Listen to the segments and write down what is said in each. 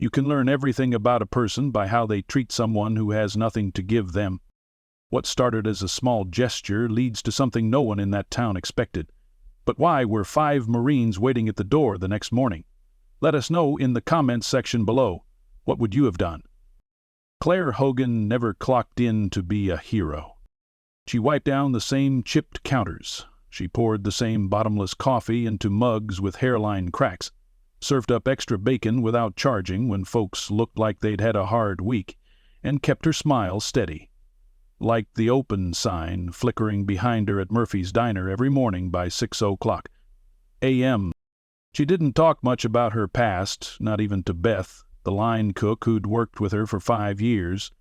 You can learn everything about a person by how they treat someone who has nothing to give them. What started as a small gesture leads to something no one in that town expected. But why were 5 Marines waiting at the door the next morning? Let us know in the comments section below. What would you have done? Claire Hogan never clocked in to be a hero. She wiped down the same chipped counters. She poured the same bottomless coffee into mugs with hairline cracks, served up extra bacon without charging when folks looked like they'd had a hard week, and kept her smile steady. Like the open sign flickering behind her at Murphy's Diner every morning by 6:00 a.m. She didn't talk much about her past, not even to Beth, the line cook who'd worked with her for 5 years.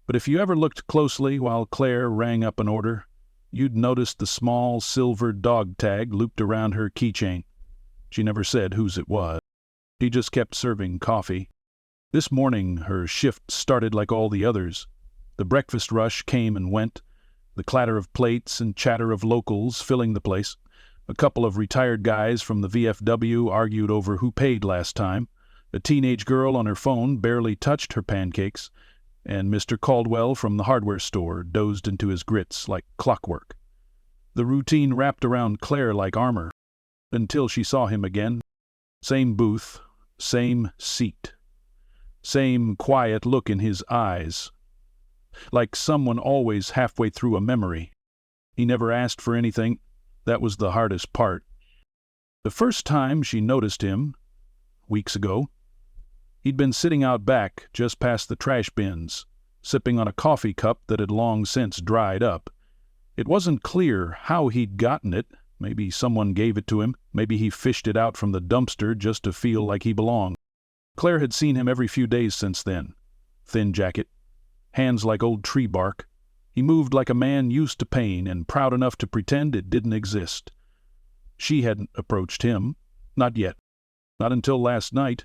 But if you ever looked closely while Claire rang up an order, you'd notice the small silver dog tag looped around her keychain. She never said whose it was. She just kept serving coffee. This morning her shift started like all the others. The breakfast rush came and went, the clatter of plates and chatter of locals filling the place. A couple of retired guys from the VFW argued over who paid last time. A teenage girl on her phone barely touched her pancakes, and Mr. Caldwell from the hardware store dozed into his grits like clockwork. The routine wrapped around Claire like armor, until she saw him again. Same booth, same seat, same quiet look in his eyes, like someone always halfway through a memory. He never asked for anything. That was the hardest part. The first time she noticed him, weeks ago, he'd been sitting out back just past the trash bins, sipping on a coffee cup that had long since dried up. It wasn't clear how he'd gotten it. Maybe someone gave it to him. Maybe he fished it out from the dumpster just to feel like he belonged. Claire had seen him every few days since then. Thin jacket, hands like old tree bark. He moved like a man used to pain and proud enough to pretend it didn't exist. She hadn't approached him. Not yet. Not until last night.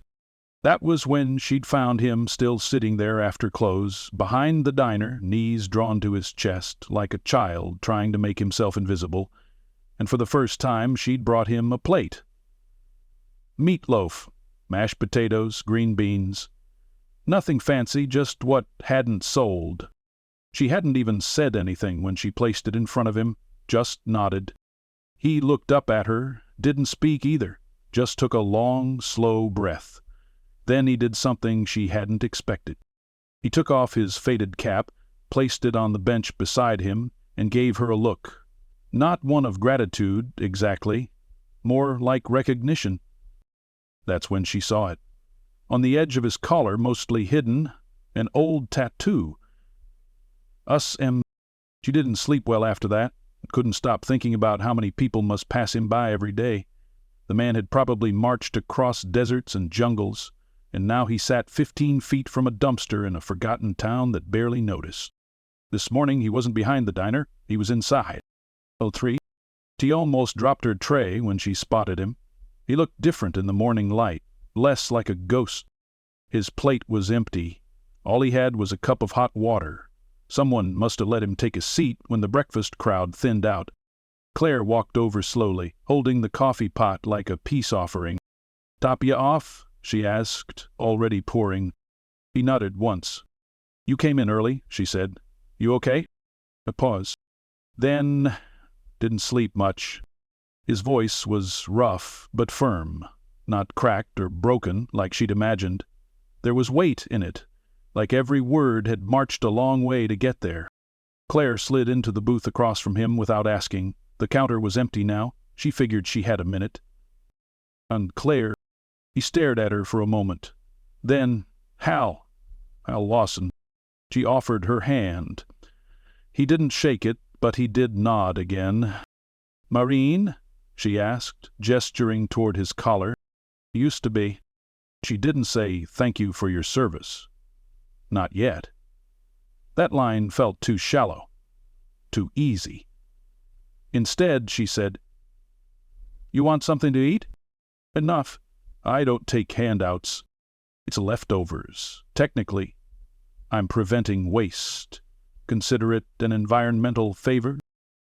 That was when she'd found him still sitting there after close, behind the diner, knees drawn to his chest, like a child trying to make himself invisible. And for the first time she'd brought him a plate. Meatloaf, mashed potatoes, green beans. Nothing fancy, just what hadn't sold. She hadn't even said anything when she placed it in front of him, just nodded. He looked up at her, didn't speak either, just took a long, slow breath. Then he did something she hadn't expected. He took off his faded cap, placed it on the bench beside him, and gave her a look. Not one of gratitude, exactly. More like recognition. That's when she saw it. On the edge of his collar, mostly hidden, an old tattoo. She didn't sleep well after that. Couldn't stop thinking about how many people must pass him by every day. The man had probably marched across deserts and jungles, and now he sat 15 feet from a dumpster in a forgotten town that barely noticed. This morning he wasn't behind the diner, he was inside. 03. She almost dropped her tray when she spotted him. He looked different in the morning light, less like a ghost. His plate was empty. All he had was a cup of hot water. Someone must have let him take a seat when the breakfast crowd thinned out. Claire walked over slowly, holding the coffee pot like a peace offering. "Top you off?" she asked, already pouring. He nodded once. "You came in early," she said. "You okay?" A pause. Then, "Didn't sleep much." His voice was rough but firm, not cracked or broken like she'd imagined. There was weight in it, like every word had marched a long way to get there. Claire slid into the booth across from him without asking. The counter was empty now. She figured she had a minute. "And Claire..." He stared at her for a moment. Then, Hal Lawson." She offered her hand. He didn't shake it, but he did nod again. "Marine?" she asked, gesturing toward his collar. "Used to be." She didn't say, "Thank you for your service." Not yet. That line felt too shallow, too easy. Instead, she said, "You want something to eat?" "Enough. I don't take handouts. It's leftovers. Technically, I'm preventing waste. Consider it an environmental favor?"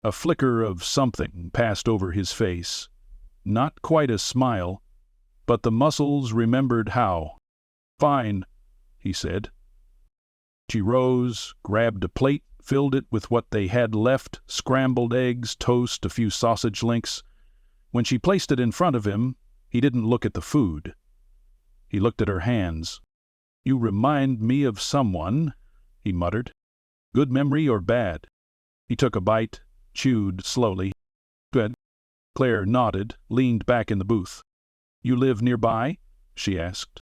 A flicker of something passed over his face. Not quite a smile, but the muscles remembered how. Fine, he said. She rose, grabbed a plate, filled it with what they had left, scrambled eggs, toast, a few sausage links. When she placed it in front of him, he didn't look at the food. He looked at her hands. You remind me of someone, he muttered. Good memory or bad? He took a bite, chewed slowly. Good. Claire nodded, leaned back in the booth. You live nearby? She asked.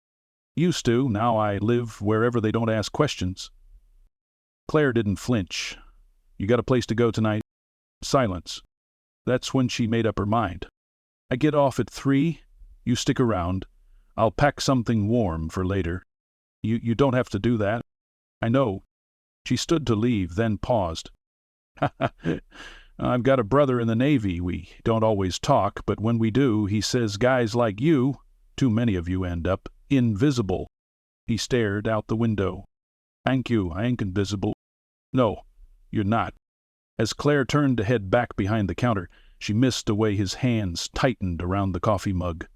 Used to. Now I live wherever they don't ask questions. Claire didn't flinch. You got a place to go tonight? Silence. That's when she made up her mind. I get off at 3. You stick around. I'll pack something warm for later. You don't have to do that. I know. She stood to leave, then paused. I've got a brother in the Navy. We don't always talk, but when we do, he says guys like you, too many of you end up, invisible. He stared out the window. Thank you, I ain't invisible. No, you're not. As Claire turned to head back behind the counter, she missed the way his hands tightened around the coffee mug.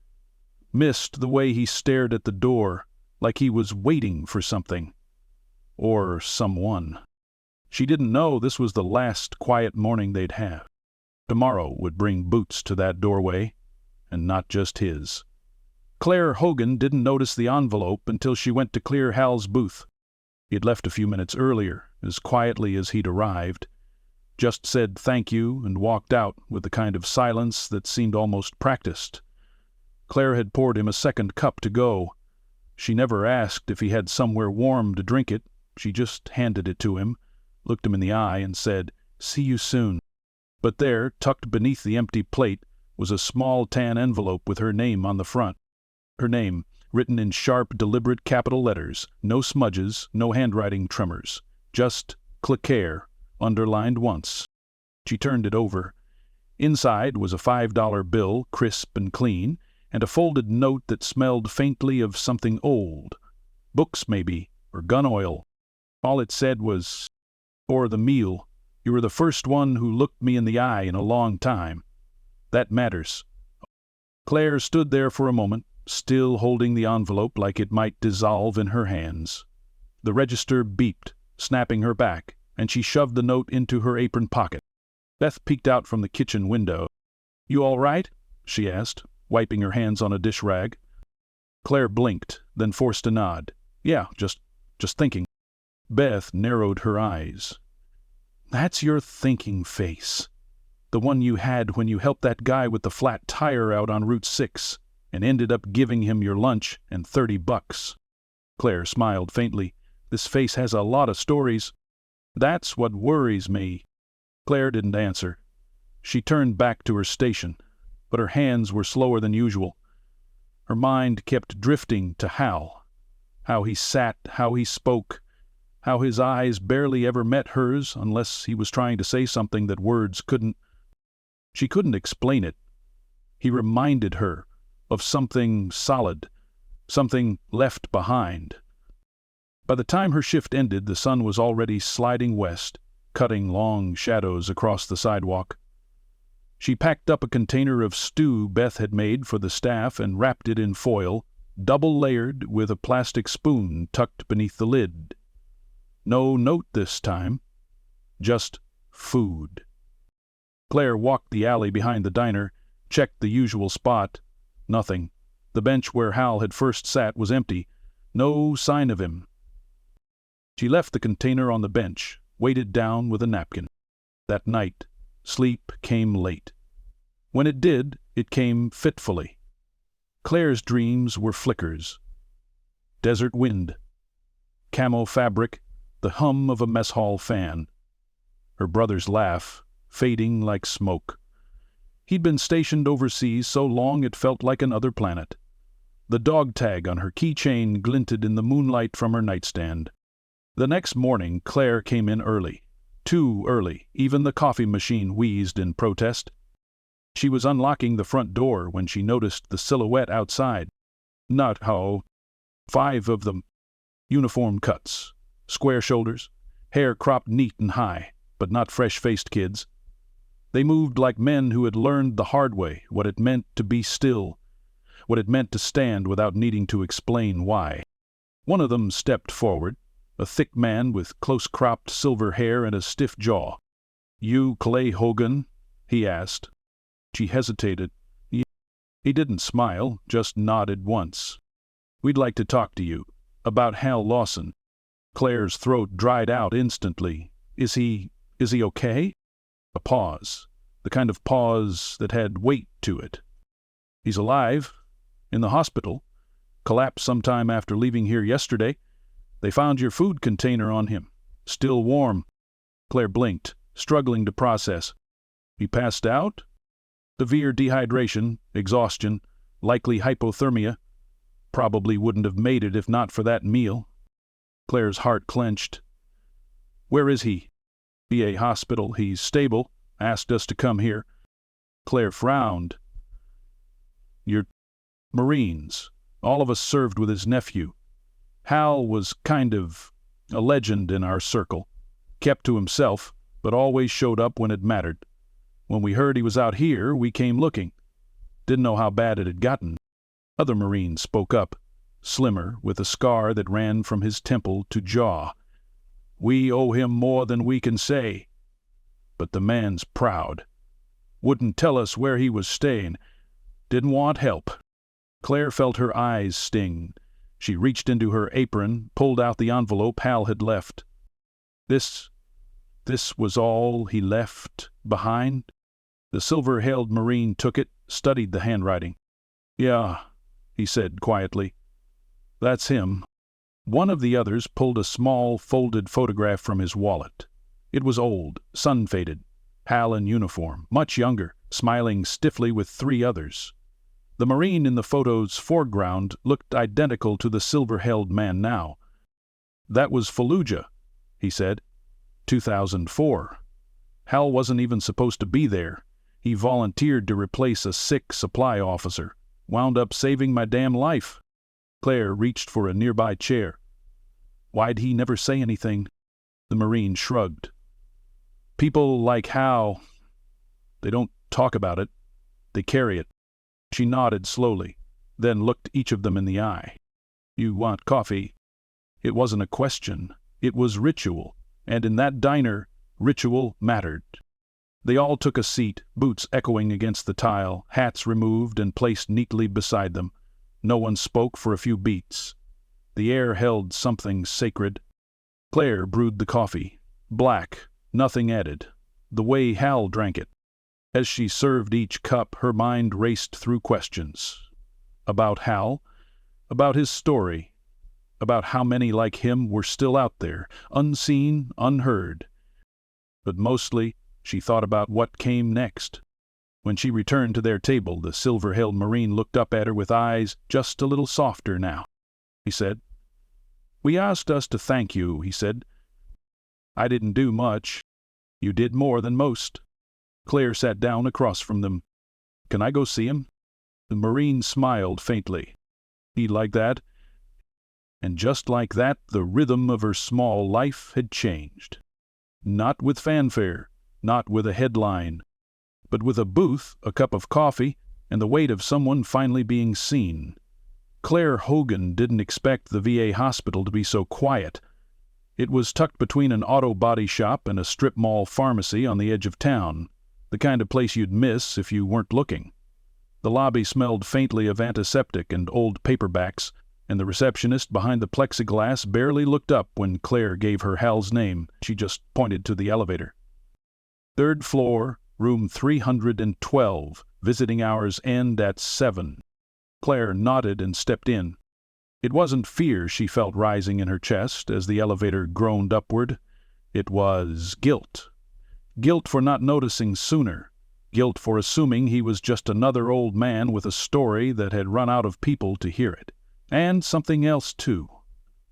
Missed the way he stared at the door, like he was waiting for something. Or someone. She didn't know this was the last quiet morning they'd have. Tomorrow would bring Boots to that doorway, and not just his. Claire Hogan didn't notice the envelope until she went to clear Hal's booth. He had left a few minutes earlier, as quietly as he'd arrived, just said thank you and walked out with the kind of silence that seemed almost practiced. Claire had poured him a second cup to go. She never asked if he had somewhere warm to drink it. She just handed it to him, looked him in the eye, and said, See you soon. But there, tucked beneath the empty plate, was a small tan envelope with her name on the front. Her name, written in sharp, deliberate capital letters, no smudges, no handwriting tremors, just Clicaire, underlined once. She turned it over. Inside was a $5 bill, crisp and clean, and a folded note that smelled faintly of something old. Books, maybe, or gun oil. All it said was, For the meal. You were the first one who looked me in the eye in a long time. That matters. Claire stood there for a moment, still holding the envelope like it might dissolve in her hands. The register beeped, snapping her back, and she shoved the note into her apron pocket. Beth peeked out from the kitchen window. You all right? She asked, wiping her hands on a dish rag. Claire blinked, then forced a nod. Yeah, just thinking. Beth narrowed her eyes. That's your thinking face. The one you had when you helped that guy with the flat tire out on Route 6 and ended up giving him your lunch and $30. Claire smiled faintly. This face has a lot of stories. That's what worries me. Claire didn't answer. She turned back to her station, but her hands were slower than usual. Her mind kept drifting to Hal. How he sat, how he spoke, how his eyes barely ever met hers unless he was trying to say something that words couldn't. She couldn't explain it. He reminded her of something solid, something left behind. By the time her shift ended, the sun was already sliding west, cutting long shadows across the sidewalk. She packed up a container of stew Beth had made for the staff and wrapped it in foil, double-layered with a plastic spoon tucked beneath the lid. No note this time, just food. Claire walked the alley behind the diner, checked the usual spot. Nothing. The bench where Hal had first sat was empty. No sign of him. She left the container on the bench, weighted down with a napkin. That night, sleep came late. When it did, it came fitfully. Claire's dreams were flickers. Desert wind. Camo fabric, the hum of a mess hall fan. Her brother's laugh, fading like smoke. He'd been stationed overseas so long it felt like another planet. The dog tag on her keychain glinted in the moonlight from her nightstand. The next morning, Claire came in early. Too early. Even the coffee machine wheezed in protest. She was unlocking the front door when she noticed the silhouette outside. Not how. 5 of them. Uniform cuts. Square shoulders. Hair cropped neat and high, but not fresh-faced kids. They moved like men who had learned the hard way what it meant to be still, what it meant to stand without needing to explain why. One of them stepped forward, a thick man with close-cropped silver hair and a stiff jaw. "You Clay Hogan?" he asked. She hesitated. He didn't smile, just nodded once. "We'd like to talk to you. About Hal Lawson." Claire's throat dried out instantly. Is he okay?" A pause. The kind of pause that had weight to it. "He's alive. In the hospital. Collapsed sometime after leaving here yesterday. They found your food container on him. Still warm." Claire blinked, struggling to process. "He passed out?" "Severe dehydration, exhaustion, likely hypothermia. Probably wouldn't have made it if not for that meal." Claire's heart clenched. "Where is he?" "VA hospital. He's stable. Asked us to come here." Claire frowned. "You're Marines. All of us served with his nephew. Hal was kind of a legend in our circle. Kept to himself, but always showed up when it mattered. When we heard he was out here, we came looking. Didn't know how bad it had gotten." Other Marines spoke up, slimmer, with a scar that ran from his temple to jaw. "We owe him more than we can say. But the man's proud. Wouldn't tell us where he was staying. Didn't want help." Claire felt her eyes sting. She reached into her apron, pulled out the envelope Hal had left. This was all he left behind? The silver-haired Marine took it, studied the handwriting. "Yeah," he said quietly. "That's him." One of the others pulled a small, folded photograph from his wallet. It was old, sun-faded. Hal in uniform, much younger, smiling stiffly with 3 others. The Marine in the photo's foreground looked identical to the silver-haired man now. "That was Fallujah," he said. 2004. Hal wasn't even supposed to be there. He volunteered to replace a sick supply officer. Wound up saving my damn life." Claire reached for a nearby chair. "Why'd he never say anything?" The Marine shrugged. "People like Hal, they don't talk about it. They carry it." She nodded slowly, then looked each of them in the eye. "You want coffee?" It wasn't a question. It was ritual, and in that diner, ritual mattered. They all took a seat, boots echoing against the tile, hats removed and placed neatly beside them. No one spoke for a few beats. The air held something sacred. Claire brewed the coffee. Black, nothing added. The way Hal drank it. As she served each cup, her mind raced through questions. About Hal, about his story, about how many like him were still out there, unseen, unheard. But mostly, she thought about what came next. When she returned to their table, the silver-haired Marine looked up at her with eyes just a little softer now. He said, "We asked us to thank you," he said. "I didn't do much. You did more than most." Claire sat down across from them. "Can I go see him?" The Marine smiled faintly. "He'd like that." And just like that, the rhythm of her small life had changed. Not with fanfare, not with a headline, but with a booth, a cup of coffee, and the weight of someone finally being seen. Claire Hogan didn't expect the VA hospital to be so quiet. It was tucked between an auto body shop and a strip mall pharmacy on the edge of town, the kind of place you'd miss if you weren't looking. The lobby smelled faintly of antiseptic and old paperbacks, and the receptionist behind the plexiglass barely looked up when Claire gave her Hal's name. She just pointed to the elevator. "3rd floor, room 312. Visiting hours end at 7. Claire nodded and stepped in. It wasn't fear she felt rising in her chest as the elevator groaned upward. It was guilt. Guilt for not noticing sooner. Guilt for assuming he was just another old man with a story that had run out of people to hear it. And something else, too.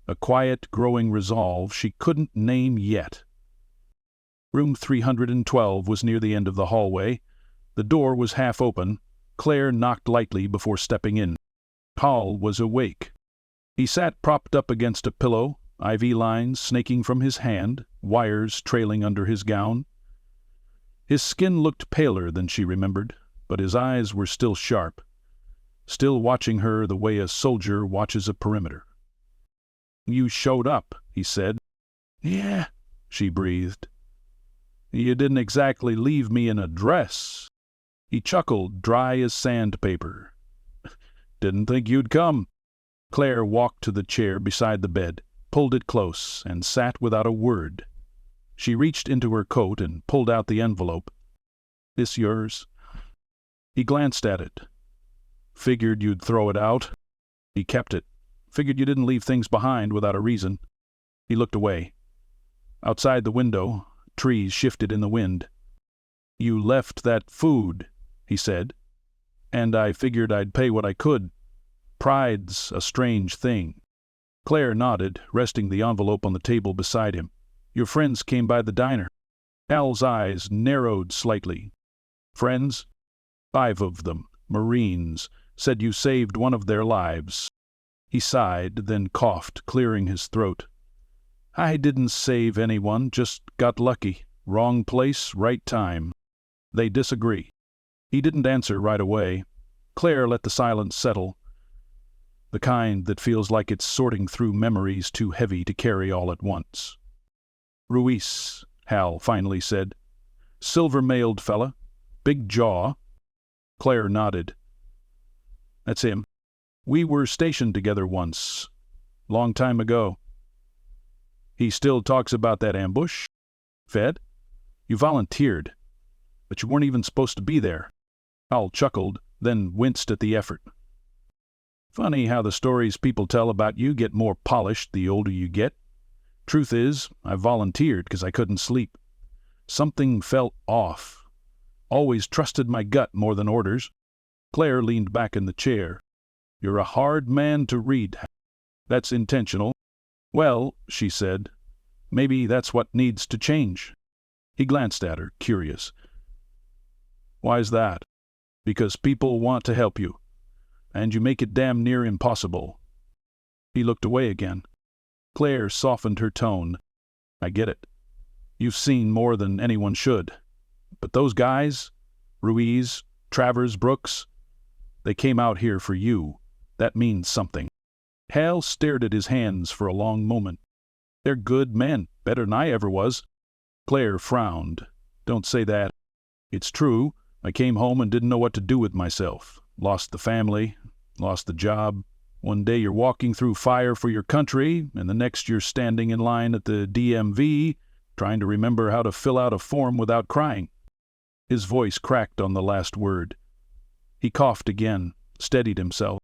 A quiet, growing resolve she couldn't name yet. Room 312 was near the end of the hallway. The door was half open. Claire knocked lightly before stepping in. Hal was awake. He sat propped up against a pillow, IV lines snaking from his hand, wires trailing under his gown. His skin looked paler than she remembered, but his eyes were still sharp, still watching her the way a soldier watches a perimeter. You showed up, he said. Yeah, she breathed. You didn't exactly leave me an address. He chuckled, dry as sandpaper. Didn't think you'd come. Claire walked to the chair beside the bed, pulled it close, and sat without a word. She reached into her coat and pulled out the envelope. This yours? He glanced at it. Figured you'd throw it out. He kept it. Figured you didn't leave things behind without a reason. He looked away. Outside the window, trees shifted in the wind. You left that food, he said, and I figured I'd pay what I could. Pride's a strange thing. Claire nodded, resting the envelope on the table beside him. Your friends came by the diner. Hal's eyes narrowed slightly. Friends? 5 of them, Marines, said you saved one of their lives. He sighed, then coughed, clearing his throat. I didn't save anyone, just got lucky. Wrong place, right time. They disagree. He didn't answer right away. Claire let the silence settle, the kind that feels like it's sorting through memories too heavy to carry all at once. Ruiz, Hal finally said. Silver-mailed fella. Big jaw. Claire nodded. That's him. We were stationed together once. Long time ago. He still talks about that ambush? Fed? You volunteered, but you weren't even supposed to be there. Hal chuckled, then winced at the effort. Funny how the stories people tell about you get more polished the older you get. Truth is, I volunteered because I couldn't sleep. Something felt off. Always trusted my gut more than orders. Claire leaned back in the chair. You're a hard man to read. That's intentional. Well, she said, maybe that's what needs to change. He glanced at her, curious. Why's that? Because people want to help you, and you make it damn near impossible. He looked away again. Claire softened her tone. I get it. You've seen more than anyone should. But those guys, Ruiz, Travers, Brooks, they came out here for you. That means something. Hal stared at his hands for a long moment. They're good men, better than I ever was. Claire frowned. Don't say that. It's true. I came home and didn't know what to do with myself. Lost the family, lost the job. One day you're walking through fire for your country, and the next you're standing in line at the DMV, trying to remember how to fill out a form without crying. His voice cracked on the last word. He coughed again, steadied himself.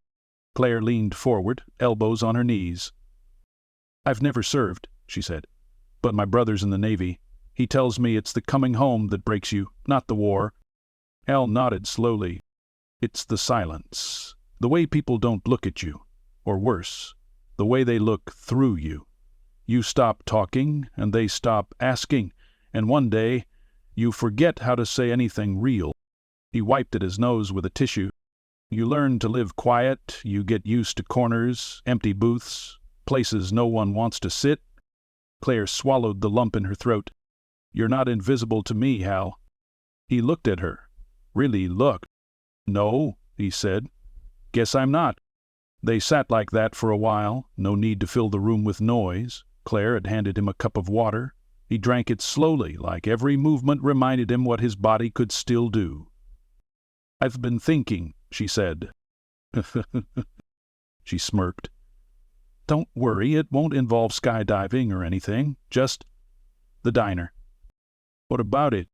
Claire leaned forward, elbows on her knees. I've never served, she said, but my brother's in the Navy. He tells me it's the coming home that breaks you, not the war. Hal nodded slowly. It's the silence. The way people don't look at you. Or worse, the way they look through you. You stop talking, and they stop asking, and one day you forget how to say anything real. He wiped at his nose with a tissue. You learn to live quiet, you get used to corners, empty booths, places no one wants to sit. Claire swallowed the lump in her throat. You're not invisible to me, Hal. He looked at her. Really looked. No, he said. Guess I'm not. They sat like that for a while, no need to fill the room with noise. Claire had handed him a cup of water. He drank it slowly, like every movement reminded him what his body could still do. I've been thinking, she said. She smirked. Don't worry, it won't involve skydiving or anything, just the diner. What about it?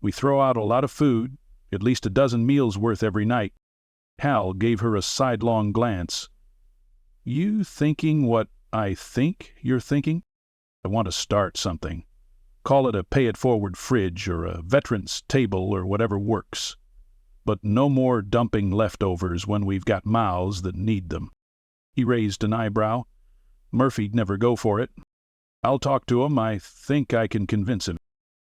We throw out a lot of food, at least a dozen meals worth every night. Hal gave her a sidelong glance. You thinking what I think you're thinking? I want to start something. Call it a pay-it-forward fridge or a veteran's table or whatever works. But no more dumping leftovers when we've got mouths that need them. He raised an eyebrow. Murphy'd never go for it. I'll talk to him. I think I can convince him.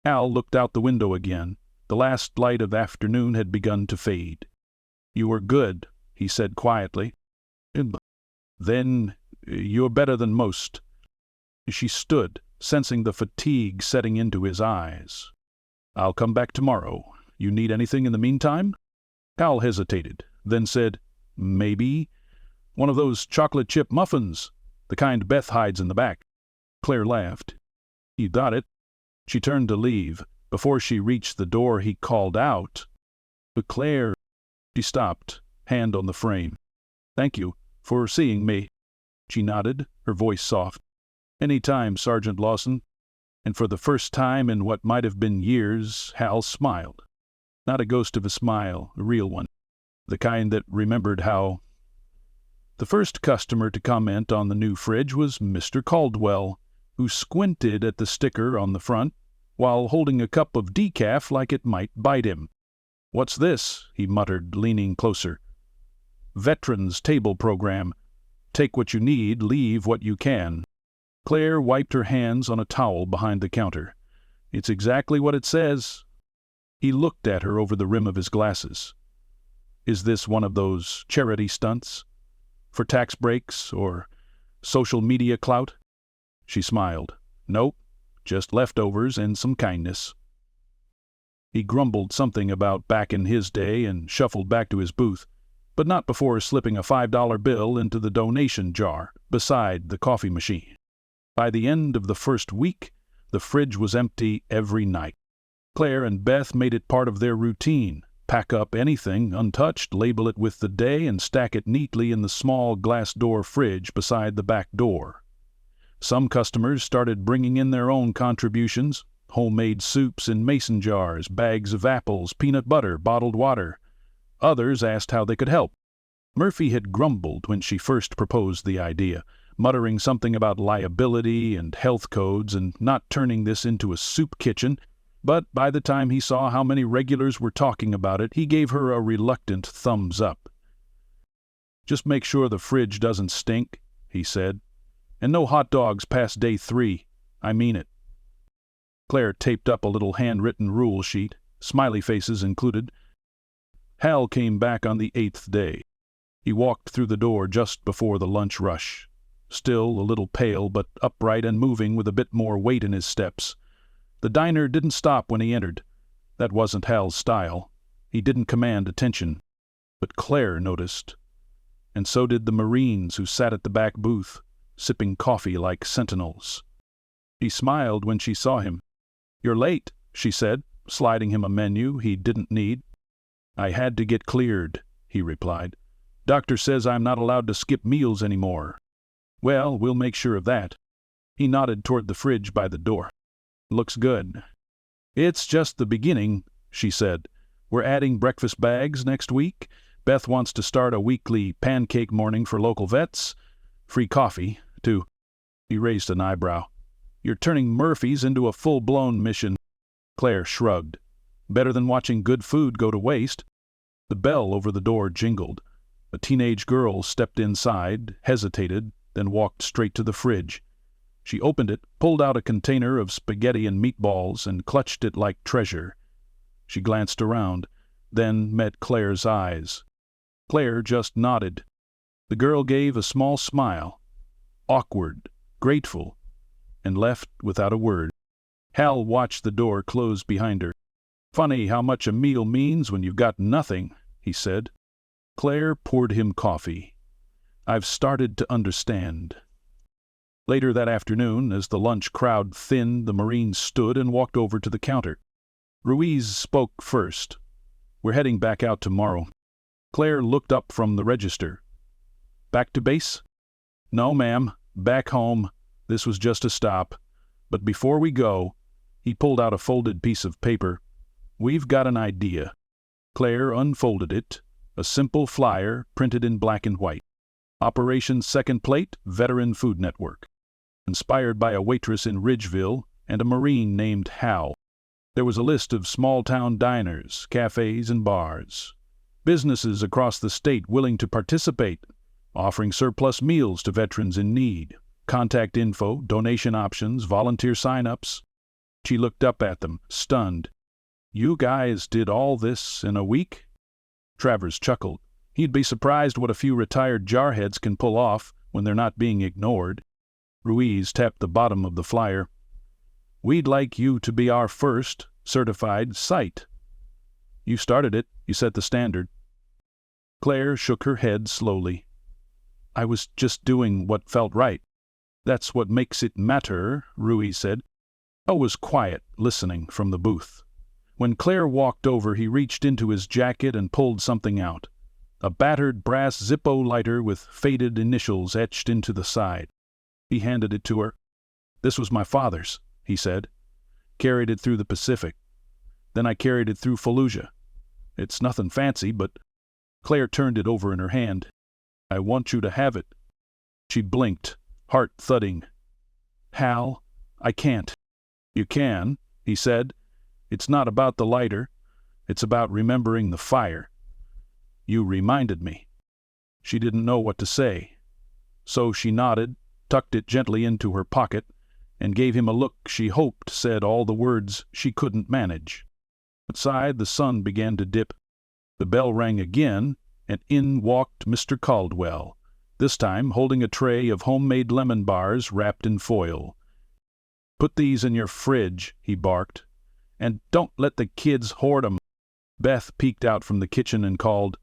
Hal looked out the window again. The last light of afternoon had begun to fade. You were good, he said quietly. Then you're better than most. She stood, sensing the fatigue setting into his eyes. I'll come back tomorrow. You need anything in the meantime? Hal hesitated, then said, maybe one of those chocolate chip muffins. The kind Beth hides in the back. Claire laughed. You got it. She turned to leave. Before she reached the door, he called out, "But Claire." She stopped, hand on the frame. "Thank you for seeing me." She nodded, her voice soft. "Any time, Sergeant Lawson." And for the first time in what might have been years, Hal smiled. Not a ghost of a smile, a real one. The kind that remembered how. The first customer to comment on the new fridge was Mr. Caldwell, who squinted at the sticker on the front while holding a cup of decaf like it might bite him. "What's this?" he muttered, leaning closer. "Veterans Table Program. Take what you need, leave what you can." Claire wiped her hands on a towel behind the counter. "It's exactly what it says." He looked at her over the rim of his glasses. "Is this one of those charity stunts? For tax breaks or social media clout?" She smiled. "Nope, just leftovers and some kindness." He grumbled something about back in his day and shuffled back to his booth, but not before slipping a $5 bill into the donation jar beside the coffee machine. By the end of the first week, the fridge was empty every night. Claire and Beth made it part of their routine. Pack up anything untouched, label it with the day, and stack it neatly in the small glass door fridge beside the back door. Some customers started bringing in their own contributions: homemade soups in mason jars, bags of apples, peanut butter, bottled water. Others asked how they could help. Murphy had grumbled when she first proposed the idea, muttering something about liability and health codes and not turning this into a soup kitchen, but by the time he saw how many regulars were talking about it, he gave her a reluctant thumbs up. "Just make sure the fridge doesn't stink," he said. "And no hot dogs past day 3. I mean it." Claire taped up a little handwritten rule sheet, smiley faces included. Hal came back on the 8th day. He walked through the door just before the lunch rush, still a little pale but upright and moving with a bit more weight in his steps. The diner didn't stop when he entered. That wasn't Hal's style. He didn't command attention. But Claire noticed. And so did the Marines who sat at the back booth, sipping coffee like sentinels. She smiled when she saw him. "You're late," she said, sliding him a menu he didn't need. "I had to get cleared," he replied. "Doctor says I'm not allowed to skip meals anymore." "Well, we'll make sure of that." He nodded toward the fridge by the door. "Looks good." "It's just the beginning," she said. "We're adding breakfast bags next week. Beth wants to start a weekly pancake morning for local vets. Free coffee, too." He raised an eyebrow. "You're turning Murphy's into a full-blown mission." Claire shrugged. "Better than watching good food go to waste." The bell over the door jingled. A teenage girl stepped inside, hesitated, then walked straight to the fridge. She opened it, pulled out a container of spaghetti and meatballs, and clutched it like treasure. She glanced around, then met Claire's eyes. Claire just nodded. The girl gave a small smile, awkward, grateful, and left without a word. Hal watched the door close behind her. "Funny how much a meal means when you've got nothing," he said. Claire poured him coffee. "I've started to understand." Later that afternoon, as the lunch crowd thinned, the Marine stood and walked over to the counter. Ruiz spoke first. "We're heading back out tomorrow." Claire looked up from the register. "Back to base?" "No, ma'am. Back home. This was just a stop. But before we go," he pulled out a folded piece of paper, "we've got an idea." Claire unfolded it, a simple flyer printed in black and white. Operation Second Plate, Veteran Food Network. Inspired by a waitress in Ridgeville and a Marine named Hal. There was a list of small-town diners, cafes, and bars. Businesses across the state willing to participate, offering surplus meals to veterans in need. Contact info, donation options, volunteer sign-ups. She looked up at them, stunned. "You guys did all this in a week?" Travers chuckled. He'd be surprised what a few retired jarheads can pull off when they're not being ignored. Ruiz tapped the bottom of the flyer. "We'd like you to be our first certified site. You started it. You set the standard." Claire shook her head slowly. "I was just doing what felt right." "That's what makes it matter," Rui said. I was quiet, listening from the booth. When Claire walked over, he reached into his jacket and pulled something out. A battered brass Zippo lighter with faded initials etched into the side. He handed it to her. "This was my father's," he said. "Carried it through the Pacific. Then I carried it through Fallujah. It's nothing fancy, but—" Claire turned it over in her hand. "I want you to have it." She blinked, heart thudding. "Hal, I can't." "You can," he said. "It's not about the lighter. It's about remembering the fire. You reminded me." She didn't know what to say. So she nodded, tucked it gently into her pocket, and gave him a look she hoped said all the words she couldn't manage. Outside, the sun began to dip. The bell rang again, and in walked Mr. Caldwell, this time holding a tray of homemade lemon bars wrapped in foil. "Put these in your fridge," he barked, "and don't let the kids hoard 'em." Beth peeked out from the kitchen and called,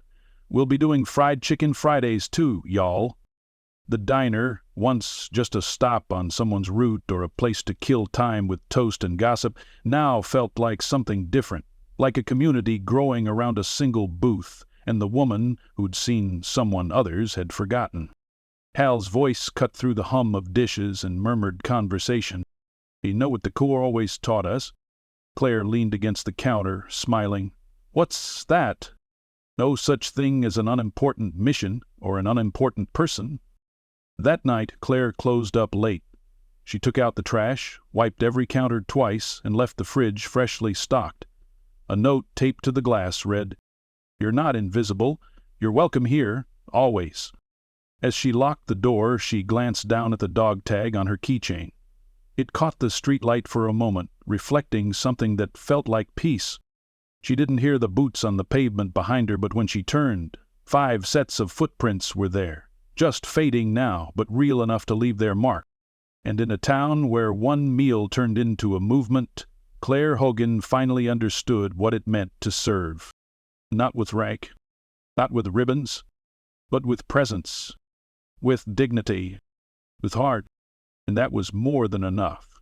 "We'll be doing fried chicken Fridays too, y'all." The diner, once just a stop on someone's route or a place to kill time with toast and gossip, now felt like something different, like a community growing around a single booth, and the woman who'd seen someone others had forgotten. Hal's voice cut through the hum of dishes and murmured conversation. "You know what the Corps always taught us?" Claire leaned against the counter, smiling. "What's that?" "No such thing as an unimportant mission or an unimportant person." That night, Claire closed up late. She took out the trash, wiped every counter twice, and left the fridge freshly stocked. A note taped to the glass read, "You're not invisible. You're welcome here, always." As she locked the door, she glanced down at the dog tag on her keychain. It caught the streetlight for a moment, reflecting something that felt like peace. She didn't hear the boots on the pavement behind her, but when she turned, 5 sets of footprints were there, just fading now, but real enough to leave their mark. And in a town where one meal turned into a movement, Claire Hogan finally understood what it meant to serve. Not with rank, not with ribbons, but with presence, with dignity, with heart, and that was more than enough.